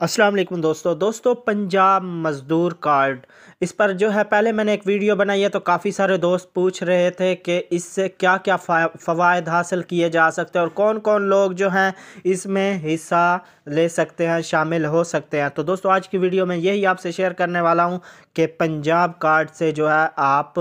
अस्सलाम वालेकुम दोस्तों पंजाब मज़दूर कार्ड इस पर जो है पहले मैंने एक वीडियो बनाई है। तो काफ़ी सारे दोस्त पूछ रहे थे कि इससे क्या क्या फ़वाइद हासिल किए जा सकते हैं और कौन कौन लोग जो हैं इसमें हिस्सा ले सकते हैं, शामिल हो सकते हैं। तो दोस्तों आज की वीडियो में यही आपसे शेयर करने वाला हूं कि पंजाब कार्ड से जो है आप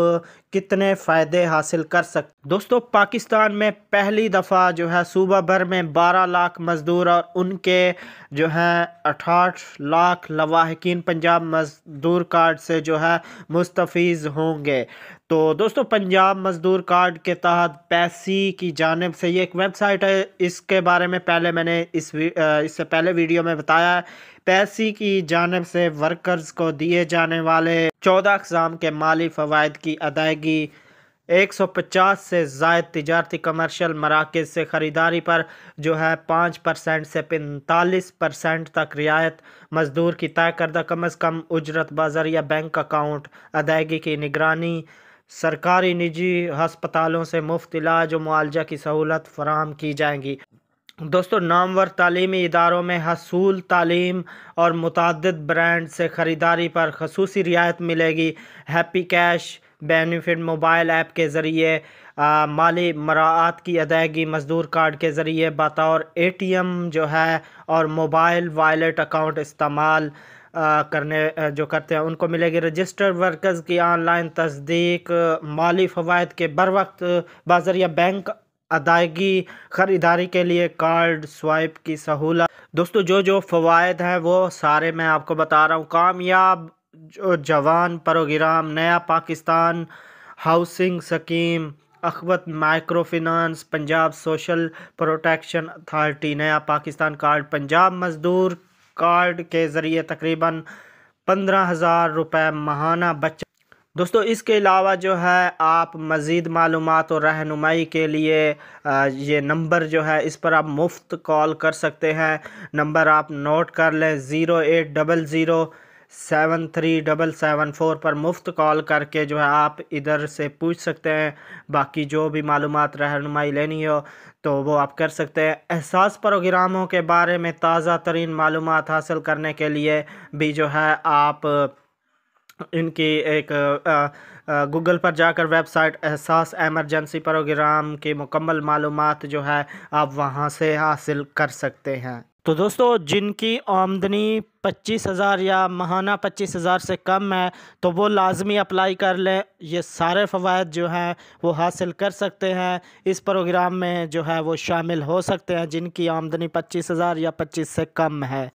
कितने फ़ायदे हासिल कर सकते। दोस्तों पाकिस्तान में पहली दफ़ा जो है सूबा भर में 12 लाख मज़दूर और उनके जो हैं 68 लाख लवाहिकीन पंजाब मज़दूर कार्ड से जो है मुस्तफ़ीज़ होंगे। तो दोस्तों पंजाब मज़दूर कार्ड के तहत पैसी की जानिब से ये एक वेबसाइट है, इसके बारे में पहले मैंने इससे पहले वीडियो में बताया है। पैसी की जानिब से वर्कर्स को दिए जाने वाले 14 अक़साम के माली फ़वाइद की अदायगी 150 से ज़ायद तिजारती कमर्शियल मराकज़ से ख़रीदारी पर जो है 5% से 45% तक रियायत, मज़दूर की तय करदा कम अज़ कम उजरत बज़रिया बैंक अकाउंट, अदायगी की निगरानी, सरकारी निजी हस्पतालों से मुफ्त इलाज और मुआवजा की सहूलत फराहम की जाएंगी। दोस्तों नामवर तालीमी इदारों में हसूल तालीम और मुतअद्दिद ब्रांड से ख़रीदारी पर ख़ुसूसी रियायत मिलेगी। Happy cash benefit mobile app के ज़रिए माली मराआत की अदायगी मज़दूर कार्ड के ज़रिए बतौर ATM जो है और मोबाइल वॉलेट अकाउंट इस्तेमाल करने जो करते हैं उनको मिलेगी। रजिस्टर्ड वर्कर्स की ऑनलाइन तस्दीक, माली फ़वाइद के बर वक्त बाज़रिया बैंक अदायगी, ख़रीदारी के लिए कार्ड स्वाइप की सहूलत। दोस्तों जो फ़वाइद हैं वो सारे मैं आपको बता रहा हूँ। कामयाब जो जवान प्रोग्राम, नया Pakistan housing scheme, Akhuwat micro finance, Punjab social protection authority, नया पाकिस्तान कार्ड, पंजाब मज़दूर कार्ड के ज़रिए तकरीबन 15,000 रुपये माहाना बचत। दोस्तों इसके अलावा जो है आप मज़ीद मालूमात और रहनुमाई के लिए ये नंबर जो है इस पर आप मुफ्त कॉल कर सकते हैं। नंबर आप नोट कर लें 0800-737774 पर मुफ्त कॉल करके जो है आप इधर से पूछ सकते हैं। बाकी जो भी मालूमात रहनुमाई लेनी हो तो वो आप कर सकते हैं। एहसास प्रोग्रामों के बारे में ताज़ा तरीन मालूमात हासिल करने के लिए भी जो है आप इनकी एक गूगल पर जाकर वेबसाइट एहसास एमरजेंसी प्रोग्राम की मुकम्मल मालूमात जो है आप वहां से हासिल कर सकते हैं। तो दोस्तों जिनकी आमदनी 25,000 या माहाना 25,000 से कम है तो वो लाजमी अप्लाई कर लें। ये सारे फ़वाइद जो हैं वो हासिल कर सकते हैं, इस प्रोग्राम में जो है वो शामिल हो सकते हैं जिनकी आमदनी 25,000 या 25 से कम है।